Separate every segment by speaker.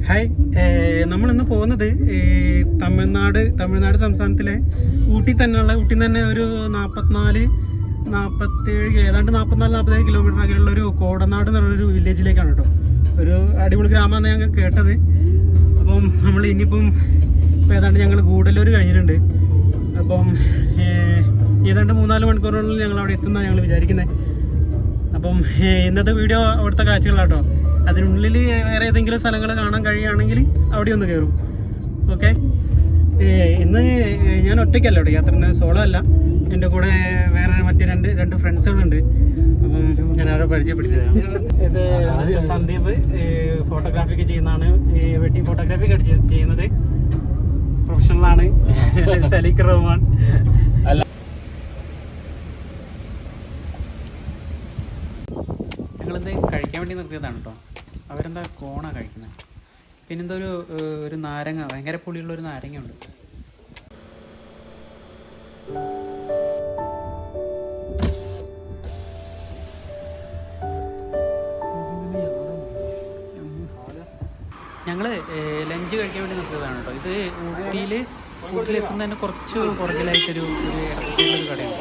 Speaker 1: Hi, നമ്മളിന്ന് പോകുന്നത് തമിഴ്നാട് സംസ്ഥാനത്തിലെ ഊട്ടി തന്നെ ഒരു 47 ഏതാണ്ട് 44-47 കിലോമീറ്റർ അകലെയുള്ള ഒരു കോടനാട് എന്നുള്ളൊരു വില്ലേജിലേക്കാണ് കേട്ടോ. ഒരു അടിപൊളി ഗ്രാമമാണ് ഞങ്ങൾ കേട്ടത്. അപ്പം നമ്മൾ ഇനിയിപ്പം ഏതാണ്ട് ഞങ്ങൾ ഗൂഡല്ലൂർ കഴിഞ്ഞിട്ടുണ്ട്. അപ്പം ഏതാണ്ട് 3-4 മണിക്കൂറുകളിൽ ഞങ്ങൾ അവിടെ എത്തുന്നതാണ് ഞങ്ങൾ വിചാരിക്കുന്നത്. അപ്പം ഇന്നത്തെ വീഡിയോ അവിടുത്തെ കാഴ്ചകളാട്ടോ. അതിനുള്ളിൽ വേറെ ഏതെങ്കിലും സ്ഥലങ്ങൾ കാണാൻ കഴിയുകയാണെങ്കിൽ അവിടെ ഒന്ന് കയറും. ഓക്കെ, ഇന്ന് ഞാൻ ഒറ്റയ്ക്കല്ല കേട്ടോ യാത്ര, സോളോ അല്ല. എൻ്റെ കൂടെ വേറെ മറ്റ് രണ്ട് ഫ്രണ്ട്സുകളുണ്ട്. അപ്പം ഞാൻ അവരെ പരിചയപ്പെടുത്തിയതാണ്. ഇത് മിസ്റ്റർ സന്ദീപ്, ഫോട്ടോഗ്രാഫിക്ക് ചെയ്യുന്നതാണ്. വെഡിങ് ഫോട്ടോഗ്രാഫി ചെയ്യുന്നത് പ്രൊഫഷണലാണ്. സലീഖ് റഹ്മാൻ. ഞങ്ങളെന്ത് കഴിക്കാൻ വേണ്ടി നിർത്തിയതാണ് കേട്ടോ. അവരെന്താ കോണാണ് കഴിക്കുന്നത്. പിന്നെന്തോ ഒരു നാരങ്ങ, ഭയങ്കര പുളിയുള്ളൊരു നാരങ്ങ ഉണ്ട്. ഞങ്ങൾ ലഞ്ച് കഴിക്കാൻ വേണ്ടി നിർത്തിയതാണ് കേട്ടോ. ഇത് ഊട്ടിയിലെത്തുന്നതിന് കുറച്ച് പുറകിലായിട്ടൊരു ഇടത്തേക്കുള്ളൊരു കടയാണ്.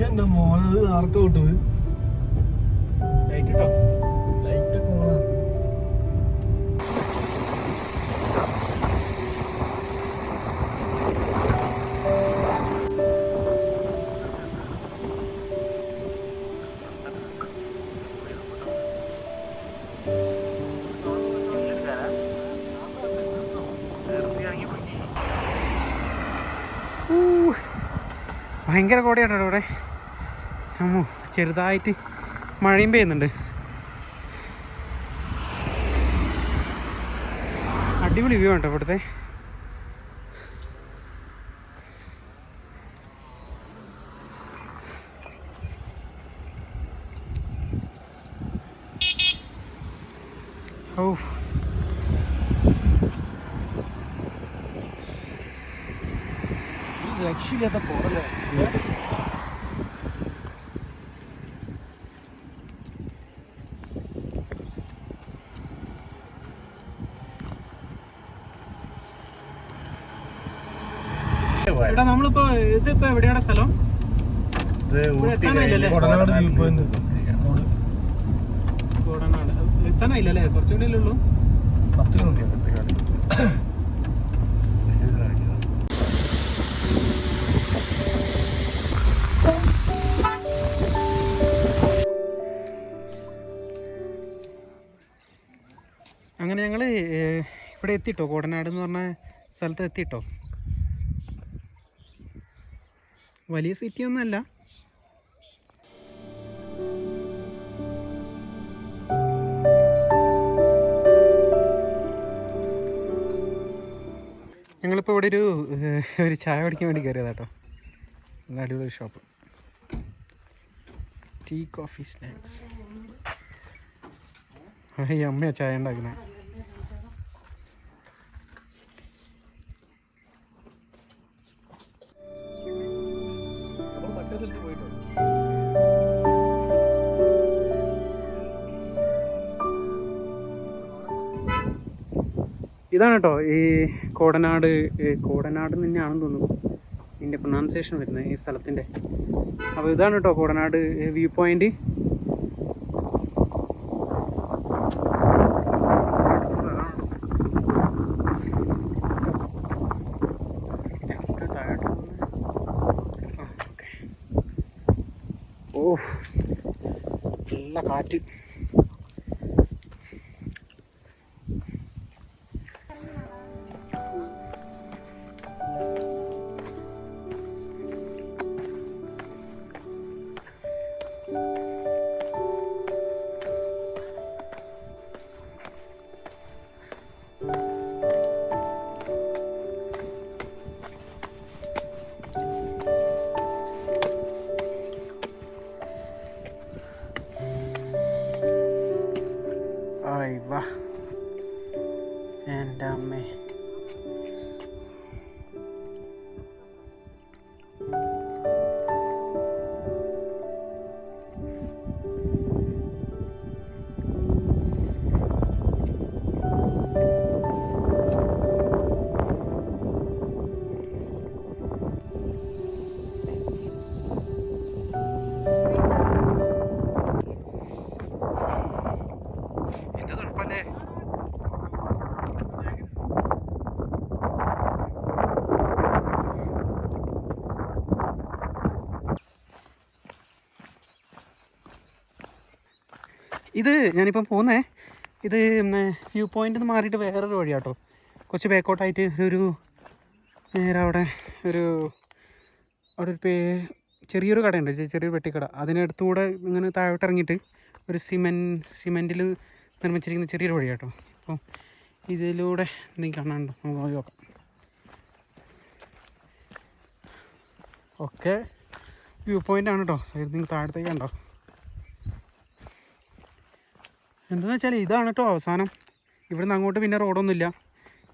Speaker 2: എന്റെ മോനത് ആർക്ക വിട്ടത്
Speaker 1: ലൈറ്റ് കേട്ടോ.
Speaker 2: ലൈറ്റ് ഒക്കെ ഓണാ.
Speaker 1: ഭയങ്കര കോടയാട്ടോ ഇവിടെ. ചെറുതായിട്ട് മഴയും പെയ്യുന്നുണ്ട്. അടിപൊളി വ്യൂ കേട്ടോ ഇവിടുത്തെ. ഓ,
Speaker 2: രക്ഷയില്ലാത്ത കോടല്ലേ.
Speaker 1: ഇവിടെ നമ്മളിപ്പോ ഇതിപ്പോ എവിടെയാണ് സ്ഥലം?
Speaker 2: Kodanad view point.
Speaker 1: കോടനാട് എത്താനായില്ലല്ലേ, കുറച്ചുകൂടെ ഉള്ളൂ.
Speaker 2: 10 കിലോമീറ്റർ.
Speaker 1: അങ്ങനെ ഞങ്ങൾ ഇവിടെ എത്തിട്ടോ, കോടനാട് എന്ന് പറഞ്ഞ സ്ഥലത്ത് എത്തിട്ടോ. വലിയ സിറ്റി ഒന്നുമല്ല. ഞങ്ങളിപ്പോൾ ഇവിടെ ഒരു ചായ കുടിക്കാൻ വേണ്ടി കയറിയതാട്ടോ. നല്ല അടിപൊളി ഷോപ്പ്, ടീ കോഫി സ്നാക്സ്. ഈ അമ്മയാ ചായ ഉണ്ടാക്കുന്നത്. ഇതാണ് കേട്ടോ ഈ കോടനാട് തന്നെയാണെന്ന് തോന്നുന്നു ഇതിൻ്റെ പ്രൊനൗൺസിയേഷൻ വരുന്നത് ഈ സ്ഥലത്തിൻ്റെ. അപ്പോൾ ഇതാണ് കേട്ടോ കോടനാട് വ്യൂ പോയിന്റ്. ഓ, നല്ല കാറ്റ്. ഇത് ഞാനിപ്പം പോകുന്നേ ഇത് വ്യൂ പോയിൻ്റിൽ നിന്ന് മാറിയിട്ട് വേറൊരു വഴിയാട്ടോ. കുറച്ച് ബാക്കോട്ടായിട്ട് ഒരു നേരെ അവിടെ ഒരു ചെറിയൊരു കടയുണ്ട്, ചെറിയൊരു പെട്ടിക്കട. അതിനടുത്തൂടെ ഇങ്ങനെ താഴോട്ട് ഇറങ്ങിയിട്ട് ഒരു സിമെൻറ്റിൽ നിർമ്മിച്ചിരിക്കുന്ന ചെറിയൊരു വഴിയാട്ടോ. അപ്പോൾ ഇതിലൂടെ എന്തെങ്കിലും കാണാനുണ്ടോ നമുക്ക് പോയി നോക്കാം. ഓക്കെ, വ്യൂ പോയിൻ്റ് ആണ് കേട്ടോ. സൈഡിൽ നിങ്ങൾ താഴത്തേക്ക് ഉണ്ടോ. എന്താണെന്ന് വെച്ചാൽ ഇതാണ് കേട്ടോ അവസാനം. ഇവിടുന്ന് അങ്ങോട്ട് പിന്നെ റോഡൊന്നുമില്ല.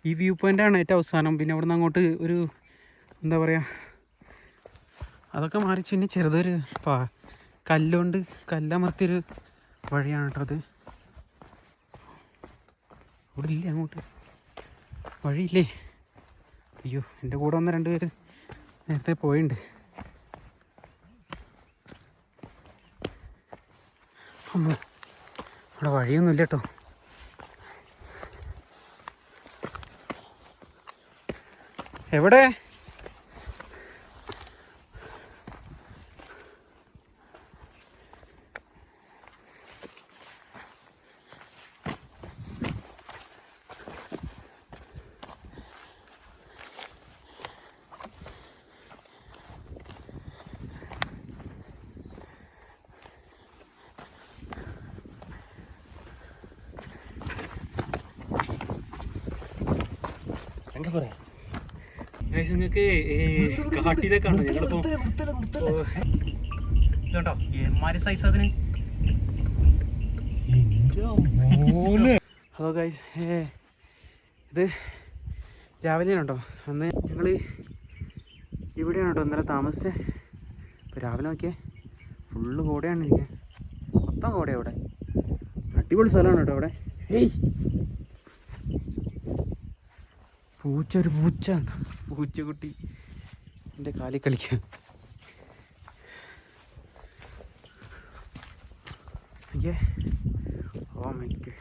Speaker 1: ഈ വ്യൂ പോയിൻ്റാണ് ഏറ്റവും അവസാനം. പിന്നെ ഇവിടുന്ന് അങ്ങോട്ട് ഒരു എന്താ പറയുക, അതൊക്കെ മാറിച്ച് പിന്നെ ചെറുതൊരു കല്ലുകൊണ്ട് കല്ലമർത്തിയൊരു വഴിയാണ് കേട്ടോ അത്. അവിടെ ഇല്ലേ അങ്ങോട്ട് വഴിയില്ലേ? അയ്യോ, എൻ്റെ കൂടെ വന്ന 2 പേര് നേരത്തെ പോയിട്ടുണ്ട്. അമ്മോ, അവിടെ വഴിയൊന്നുമില്ല കേട്ടോ. എവിടെ? നിങ്ങൾക്ക് കാട്ടിനെ കാണും. ഞങ്ങളിപ്പോ കേട്ടോ എമ്മാരി സൈസ് അതിന്. ഹലോ ഗൈസ്, ഇത് രാവിലെയാണ് കേട്ടോ. അന്ന് ഞങ്ങൾ ഇവിടെയാണ് കേട്ടോ ഇന്നലെ താമസിച്ചത്. ഇപ്പോൾ രാവിലെ നോക്കിയേ ഫുള്ള് കോടയാണ് ഇരിക്കുക, മൊത്തം കോടയാണ് ഇവിടെ. അടിപൊളി സ്ഥലമാണ് കേട്ടോ ഇവിടെ. ഒരു പൂച്ചയാണ്, പൂച്ചക്കുട്ടി എൻ്റെ കാലിൽ കളിക്കുക. അയ്യേ, ഓ മൈക്ക്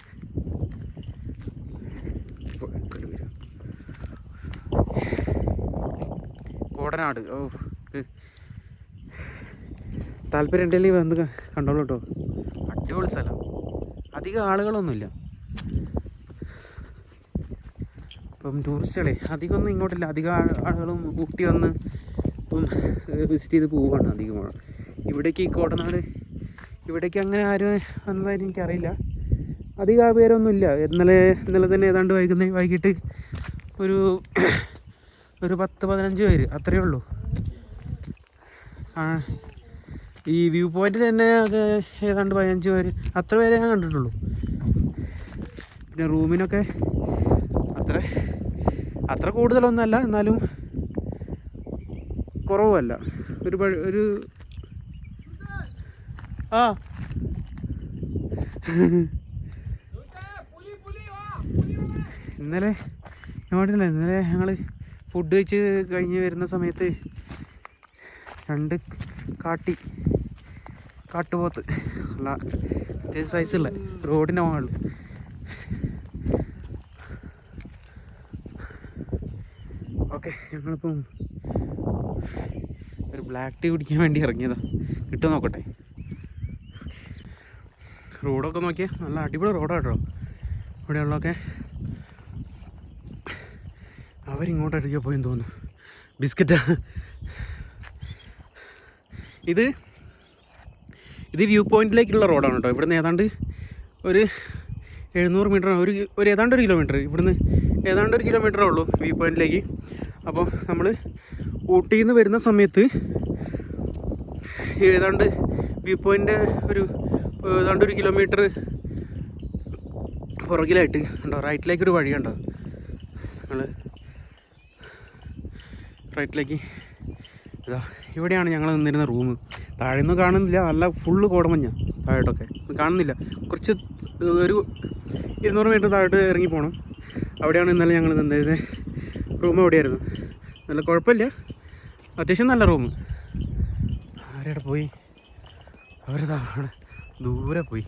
Speaker 1: കോടനാട്. ഓ, താല്പര്യം ഉണ്ടെങ്കിൽ വന്ന് കണ്ടോളൂ കേട്ടോ. അടിപൊളി സ്ഥലം, അധികം ആളുകളൊന്നുമില്ല. ഇപ്പം ടൂറിസ്റ്റുകളെ അധികമൊന്നും ഇങ്ങോട്ടില്ല. അധികം ആളുകളും ഊട്ടി വന്ന് ഇപ്പം വിസിറ്റ് ചെയ്ത് പോവുകയാണ് അധികം. ഇവിടേക്ക് ഈ കോടനാട് ഇവിടേക്ക് അങ്ങനെ ആരും വന്നതായിട്ട് എനിക്കറിയില്ല. അധികം പേരൊന്നുമില്ല. ഇന്നലെ തന്നെ ഏതാണ്ട് വൈകിട്ട് ഒരു 10-15 പേര് അത്രയേ ഉള്ളൂ. ഈ വ്യൂ പോയിന്റിൽ തന്നെ ഏതാണ്ട് 15 പേര് അത്ര പേരെ ഞാൻ കണ്ടിട്ടുള്ളൂ. പിന്നെ റൂമിനൊക്കെ അത്ര കൂടുതലൊന്നുമല്ല, എന്നാലും കുറവുമല്ല. ഒരു ആ ഇന്നലെ ഞങ്ങൾ ഫുഡ് കഴിച്ച് കഴിഞ്ഞ് വരുന്ന സമയത്ത് 2 കാട്ടുപോത്ത് അല്ല അത്യാവശ്യം സൈസുള്ള റോഡിൻ്റെ മുകളിൽ. ഓക്കെ, ഞങ്ങളിപ്പം ഒരു ബ്ലാക്ക് ടീ കുടിക്കാൻ വേണ്ടി ഇറങ്ങിയതാണ്. കിട്ടുമോ നോക്കട്ടെ. റോഡൊക്കെ നോക്കിയാൽ നല്ല അടിപൊളി റോഡാണ് കേട്ടോ. ഇവിടെയുള്ളതൊക്കെ അവരിങ്ങോട്ടടിക്കാൻ പോയെന്ന് തോന്നുന്നു. ബിസ്ക്കറ്റാ ഇത് വ്യൂ പോയിന്റിലേക്കുള്ള റോഡാണ് കേട്ടോ. ഇവിടുന്ന് ഏതാണ്ട് ഒരു 700 മീറ്റർ, ഏതാണ്ട് 1 കിലോമീറ്റർ. ഇവിടുന്ന് ഏതാണ്ട് 1 കിലോമീറ്ററേ ഉള്ളൂ വ്യൂ പോയിന്റിലേക്ക്. അപ്പോൾ നമ്മൾ ഊട്ടിയിൽ നിന്ന് വരുന്ന സമയത്ത് ഏതാണ്ട് വ്യൂ പോയിൻ്റ് ഏതാണ്ട് 1 കിലോമീറ്റർ പുറകിലായിട്ട് ഉണ്ടോ റൈറ്റിലേക്കൊരു വഴിയുണ്ടോ. ഞങ്ങൾ റൈറ്റിലേക്ക് ഇതാ ഇവിടെയാണ് ഞങ്ങൾ നിന്നിരുന്ന റൂം. താഴെയൊന്നും കാണുന്നില്ല, നല്ല ഫുള്ള് കോടമഞ്ഞ താഴോട്ടൊക്കെ കാണുന്നില്ല. കുറച്ച് ഒരു 200 മീറ്റർ താഴോട്ട് ഇറങ്ങി പോകണം. അവിടെയാണ് ഇന്നലെ ഞങ്ങൾ നിന്നിരുന്നത്. റൂം എവിടെയായിരുന്നു, നല്ല കുഴപ്പമില്ല, അത്യാവശ്യം നല്ല റൂം. ആരെവിടെ പോയി? അവരിതാ അവിടെ ദൂരെ പോയി.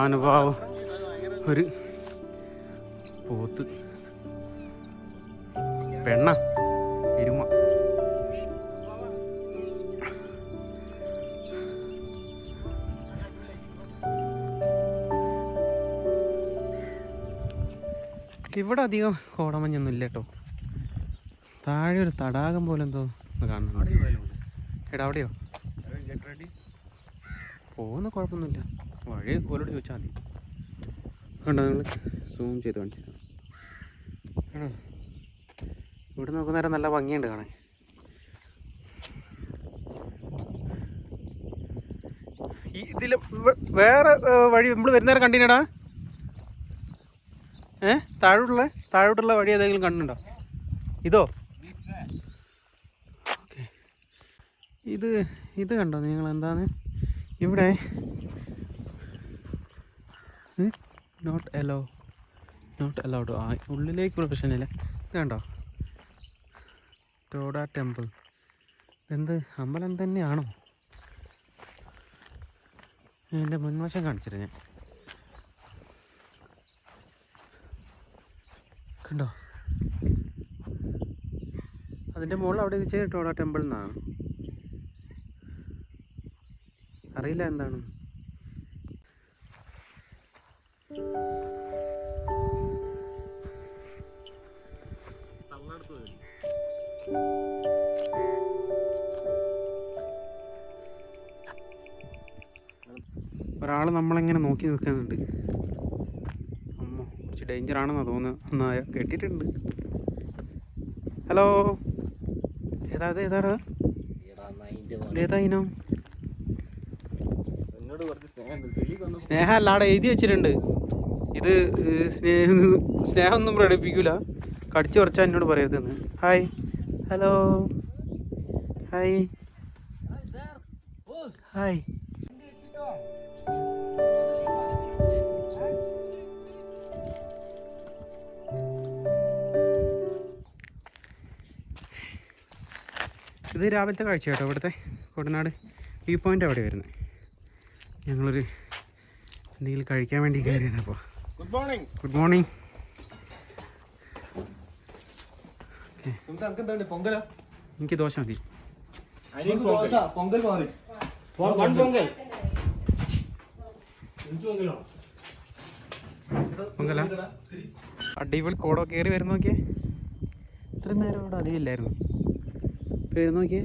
Speaker 1: മഹാനുഭാവം ഒരു പോത്ത് പെണ്ണ എരുമ. ഇവിടെ അധികം കോടമഞ്ഞൊന്നും ഇല്ല കേട്ടോ. താഴെ ഒരു തടാകം പോലെ എന്തോ കാണുന്നു. എടാ അവിടെയോ പോകുന്ന കുഴപ്പമൊന്നുമില്ല, വഴി പോലോട് ചോദിച്ചാൽ മതി. കണ്ടോ നിങ്ങൾ സൂം ചെയ്ത് കാണിച്ചു ആണോ? ഇവിടെ നോക്കുന്നേരം നല്ല ഭംഗിയുണ്ട് കാണാൻ. ഇതിൽ വേറെ വഴി നമ്മൾ വരുന്നേരം കണ്ടിനടാ? താഴോട്ടുള്ള വഴി ഏതെങ്കിലും കണ്ടുണ്ടോ? ഇതോ? ഓക്കെ, ഇത് കണ്ടോ നിങ്ങൾ? എന്താണ് ഇവിടെ നോട്ട് അലൗഡ്. ആ ഉള്ളിലേക്ക് പ്രശ്നമില്ല. ഇത് കണ്ടോ? ടോഡ ടെമ്പിൾ. എന്ത് അമ്പലം തന്നെയാണോ? എൻ്റെ മുൻവശം കാണിച്ചിരുന്നു ഞാൻ. കണ്ടോ? അതിൻ്റെ മുകളിൽ അവിടെ വെച്ച് ടോഡ ടെമ്പിൾ എന്നാണ്. അറിയില്ല എന്താണ്. ഒരാൾ നമ്മളിങ്ങനെ നോക്കി നിൽക്കുന്നുണ്ട്. അമ്മ കുറച്ച് ഡേഞ്ചർ ആണെന്നാണ് തോന്നുന്നത്. നായ കെട്ടിയിട്ടുണ്ട്. ഹലോ, ഏതാടാ ഇനം? സ്നേഹ അല്ലാടെ എഴുതി വെച്ചിട്ടുണ്ട്. ഇത് സ്നേഹമൊന്നും പ്രകടിപ്പിക്കൂല, കടിച്ചു കുറച്ചാൽ എന്നോട് പറയരുതെന്ന്. Hi, hello, hi hi. ഇത് രാവിലത്തെ കാഴ്ച കേട്ടോ. ഇവിടുത്തെ കുട്ടനാട് വ്യൂ പോയിൻ്റ് അവിടെ വരുന്നത്. ഞങ്ങളൊരു എന്തെങ്കിലും കഴിക്കാൻ വേണ്ടി കയറിയതപ്പോൾ. Good morning. എനിക്ക് ദോശ മതി. പൊങ്കല അടിപൊളി. കോടോ കയറി വരുന്ന നോക്കിയേ. ഇത്രയും നേരം ഇവിടെ അധികമില്ലായിരുന്നു. വരുന്ന നോക്കിയേ.